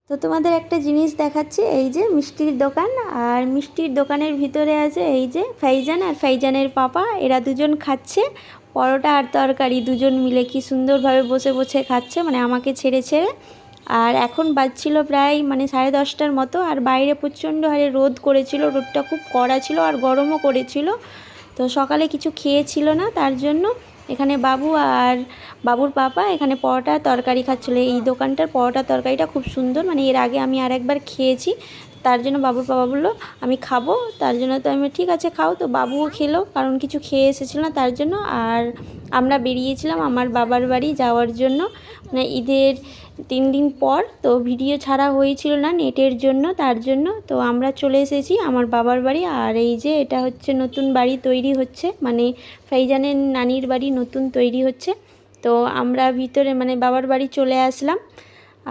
তো তোমাদের একটা জিনিস দেখাচ্ছি, এই যে মিষ্টির দোকান, আর মিষ্টির দোকানের ভিতরে আছে এই যে ফাইজান আর ফাইজানের পাপা, এরা দুজন খাচ্ছে পরোটা আর তরকারি, দুজন মিলে কি সুন্দরভাবে বসে বসে খাচ্ছে, মানে আমাকে ছেড়ে ছেড়ে। আর এখন বাজছিল প্রায় মানে 10:30টার মতো, আর বাইরে প্রচণ্ড হারে রোদ করেছিল, রোদটা খুব কড়া ছিল আর গরমও করেছিল। তো সকালে কিছু খেয়েছিল না, তার জন্য এখানে বাবু আর বাবুর পাপা এখানে পরোটা তরকারি খাচ্ছিলো। এই দোকানটার পরোটা তরকারিটা খুব সুন্দর, মানে এর আগে আমি আরেকবার খেয়েছি, তার জন্য বাবুর পাপা বললো আমি খাবো, তার জন্য তো আমি ঠিক আছে খাও। তো বাবুও খেলো, কারণ কিছু খেয়ে এসেছিলো না তার জন্য। আর আমরা বেরিয়েছিলাম আমার বাবার বাড়ি যাওয়ার জন্য, মানে ঈদের 3 দিন পর। তো ভিডিও ছাড়া হয়েছিল না নেটের জন্য, তার জন্য তো আমরা চলে এসেছি আমার বাবার বাড়ি। আর এই যে এটা হচ্ছে নতুন বাড়ি তৈরি হচ্ছে, মানে ফাইজানের নানির বাড়ি নতুন তৈরি হচ্ছে। তো আমরা ভিতরে মানে বাবার বাড়ি চলে আসলাম,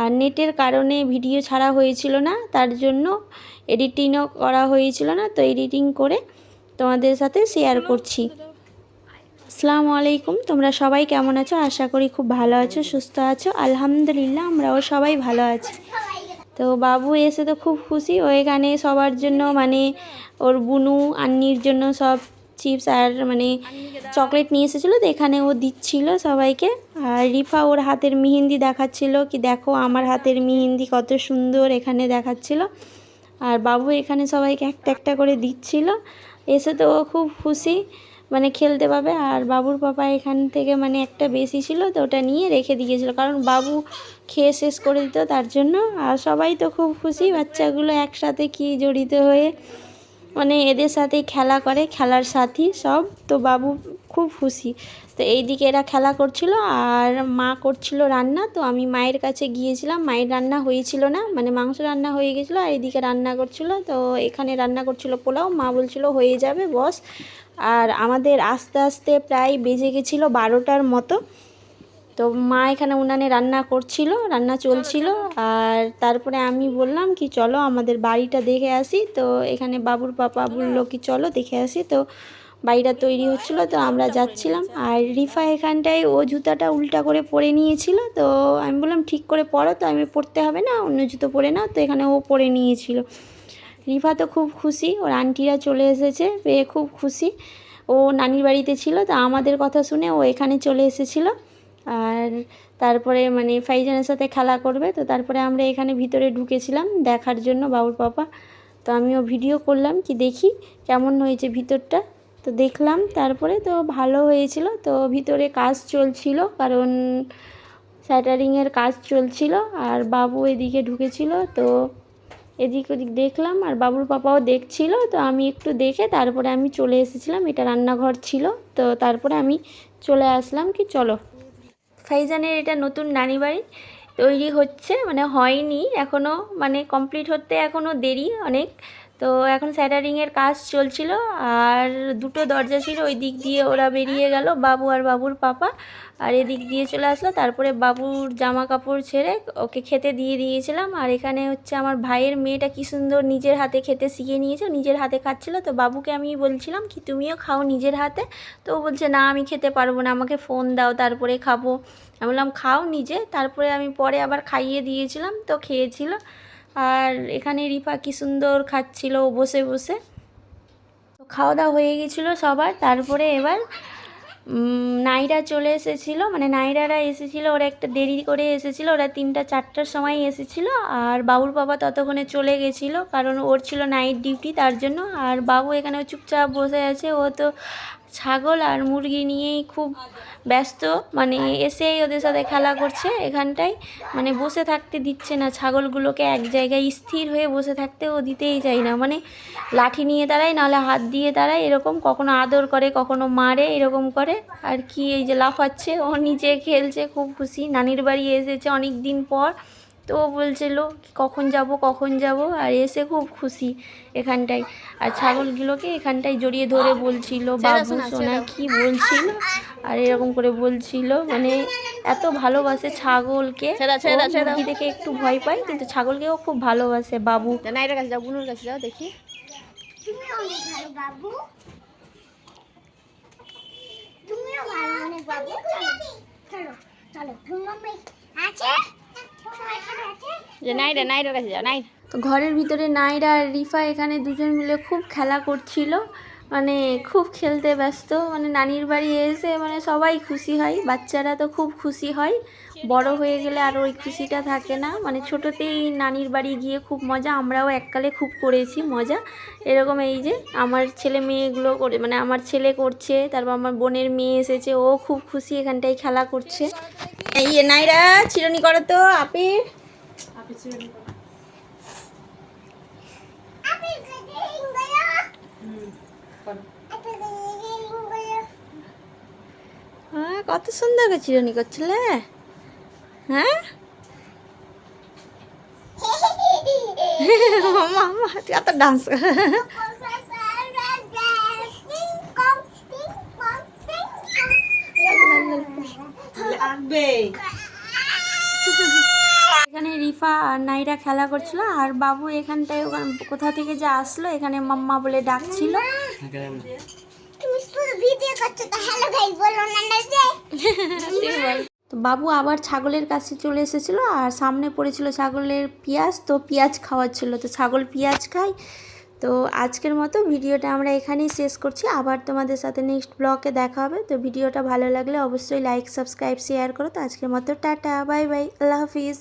আর নেটের কারণে ভিডিও ছাড়া হয়েছিল না, তার জন্য এডিটিংও করা হয়েছিল না। তো এডিটিং করে তোমাদের সাথে শেয়ার করছি। আসসালামু আলাইকুম, তোমরা সবাই কেমন আছো? আশা করি খুব ভালো আছো, সুস্থ আছো। আলহামদুলিল্লাহ আমরাও সবাই ভালো আছি। তো বাবু এসে তো খুব খুশি, ও এখানে সবার জন্য মানে ওর বুনু আন্নির জন্য সব চিপস আর মানে চকলেট নিয়ে এসেছিলো, তো এখানে ও দিচ্ছিল সবাইকে। আর রিফা ওর হাতের মেহেন্দি দেখাচ্ছিল, কি দেখো আমার হাতের মেহেন্দি কত সুন্দর এখানে দেখাচ্ছিল। আর বাবু এখানে সবাইকে একটা একটা করে দিচ্ছিল। এসে তো ও খুব খুশি, মানে খেলতে পাবে। আর বাবুর পাপা এখান থেকে মানে একটা বেশি ছিল, তো ওটা নিয়ে রেখে দিয়েছিল, কারণ বাবু খেয়ে শেষ করে দিত তার জন্য। আর সবাই তো খুব খুশি, বাচ্চাগুলো একসাথে কি জড়িত হয়ে মানে এদের সাথেই খেলা করে, খেলার সাথী সব। তো বাবু খুব খুশি। তো এইদিকে এরা খেলা করছিল আর মা করছিল রান্না, তো আমি মায়ের কাছে গিয়েছিলাম। মায়ের রান্না হয়েছিল না, মানে মাংস রান্না হয়ে গেছিলো, আর এইদিকে রান্না করছিল। তো এখানে রান্না করছিল পোলাও, মা বলছিল হয়ে যাবে বস। আর আমাদের আস্তে আস্তে প্রায় বেজে গেছিলো 12টার মতো। তো মা এখানে উনানে রান্না করছিল, রান্না চলছিল। আর তারপরে আমি বললাম কি চলো আমাদের বাড়িটা দেখে আসি। তো এখানে বাবুর পাপা বললো কি চলো দেখে আসি। তো বাড়িটা তৈরি হচ্ছিল, তো আমরা যাচ্ছিলাম। আর রিফা এখানটায় ও জুতাটা উল্টা করে পরে নিয়েছিল, তো আমি বললাম ঠিক করে পরো, তো আমি পরতে হবে না, অন্য জুতো পরে নাও। তো এখানে ও পরে নিয়েছিল। রিফা তো খুব খুশি, ওর আন্টিরা চলে এসেছে পেয়ে খুব খুশি। ও নানির বাড়িতে ছিল, তো আমাদের কথা শুনে ও এখানে চলে এসেছিলো। আর তারপরে মানে ফাইজানের সাথে খেলা করবে, তো তারপরে আমরা এখানে ভিতরে ঢুকেছিলাম দেখার জন্য বাবুর পাপা। তো আমিও ভিডিও করলাম কি দেখি কেমন হয়েছে ভিতরটা। তো দেখলাম, তারপরে তো ভালো হয়েছিল। তো ভিতরে কাজ চলছিল, কারণ স্যাটারিংয়ের কাজ চলছিল। আর বাবু এদিকে ঢুকেছিল, তো এদিক ওদিক দেখলাম, আর বাবুর পাপাও দেখছিল। তো আমি একটু দেখে তারপরে আমি চলে এসেছিলাম, এটা রান্নাঘর ছিল। তো তারপরে আমি চলে আসলাম কি চলো। ফাইজানের এটা নতুন নানি বাড়ি তৈরি হচ্ছে, মানে হয়নি এখনও, মানে কমপ্লিট হতে এখনও দেরি অনেক। তো এখন স্যাটারিংয়ের কাজ চলছিল। আর দুটো দরজা ছিল, ওই দিক দিয়ে ওরা বেরিয়ে গেল বাবু আর বাবুর পাপা, আর এদিক দিয়ে চলে আসলো। তারপরে বাবুর জামা কাপড় ছেড়ে ওকে খেতে দিয়ে দিয়েছিলাম। আর এখানে হচ্ছে আমার ভাইয়ের মেয়েটা কি সুন্দর নিজের হাতে খেতে শিখে নিয়েছে, নিজের হাতে খাচ্ছিলো। তো বাবুকে আমি বলছিলাম কি তুমিও খাও নিজের হাতে। তো ও বলছে না আমি খেতে পারবো না, আমাকে ফোন দাও তারপরে খাবো। আমি বললাম খাও নিজে, তারপরে আমি পরে আবার খাইয়ে দিয়েছিলাম, তো খেয়েছিল। আর এখানে রিফা কি সুন্দর খাচ্ছিল বসে বসে। তো খাওয়া দাওয়া হয়ে গেছিলো সবার। তারপরে এবার নাইরা চলে এসেছিলো, মানে নাইরারা এসেছিলো, ওরা একটা দেরি করে এসেছিলো, ওরা 3টা-4টার সময় এসেছিলো। আর বাবুর বাবা ততক্ষণে চলে গেছিলো, কারণ ওর ছিল নাইট ডিউটি তার জন্য। আর বাবু এখানে চুপচাপ বসে আছে, ও তো ছাগল আর মুরগি নিয়েই খুব ব্যস্ত, মানে এসেই ওদের সাথে খেলা করছে এখানটায়, মানে বসে থাকতে দিচ্ছে না ছাগলগুলোকে এক জায়গায় স্থির হয়ে বসে থাকতে ও দিতেই চায় না, মানে লাঠি নিয়ে দাঁড়ায় নাহলে হাত দিয়ে দাঁড়ায়, এরকম কখনো আদর করে কখনো মারে এরকম করে। আর কি এই যে লাফাচ্ছে, ও নিচে খেলছে, খুব খুশি নানির বাড়ি এসেছে অনেক দিন পর। তো ও বলছিল কখন যাব কখন যাব, আর এসে খুব খুশি এখানটায়। আর ছাগলগুলোকে এখানটায় জড়িয়ে ধরে বলছিল বাবু সোনা কি বলছিল, আর এরকম করে বলছিল, মানে এত ভালোবাসে ছাগলকে। মুরগি দেখে একটু ভয় পায়, কিন্তু ছাগলকেও খুব ভালোবাসে বাবু। নাইরের কাছে যাও, বুনুর কাছে যাও, দেখি তুমিও অনেক ভালো বাবু, তুমিও ভালো অনেক বাবু। চলো চলো চলো, আছে আছে। যে নাইরা নাইরার কাছে যাও নাই। তো ঘরের ভিতরে নাইরা আর রিফা এখানে দুজন মিলে খুব খেলা করছিল, মানে খুব খেলতে ব্যস্ত। মানে নানির বাড়ি এসে মানে সবাই খুশি হয়, বাচ্চারা তো খুব খুশি হয়। বড় হয়ে গেলে আর ওই খুশিটা থাকে না, মানে ছোটোতেই নানির বাড়ি গিয়ে খুব মজা, আমরাও এককালে খুব করেছি মজা এরকম। এই যে আমার ছেলে মেয়েগুলো করে, মানে আমার ছেলে করছে, তারপর আমার বোনের মেয়ে এসেছে, ও খুব খুশি এখানটায় খেলা করছে। এই নাইরা চিরুনি করো তো আপির। হ্যাঁ কত সুন্দর করে চিরুনি করছিলে। হ্যাঁ মামা কত ডান্স এখানে রিফা আর নাইরা খেলা করছিল, আর বাবু এখানটায় কোথা থেকে যে আসলো, এখানে মাম্মা বলে ডাকছিল। তো বাবু আবার ছাগলের কাছে চলে এসেছিলো, আর সামনে পড়েছিল ছাগলের পেঁয়াজ, তো পেঁয়াজ খাওয়াচ্ছিল, তো ছাগল পেঁয়াজ খায়। তো আজকের মতো ভিডিওটা আমরা এখানেই শেষ করছি, আবার তোমাদের সাথে নেক্সট ব্লগে দেখা হবে। তো ভিডিওটা ভালো লাগলে অবশ্যই লাইক সাবস্ক্রাইব শেয়ার করো। তো আজকের মতো টাটা, বাই বাই, আল্লাহ হাফিজ।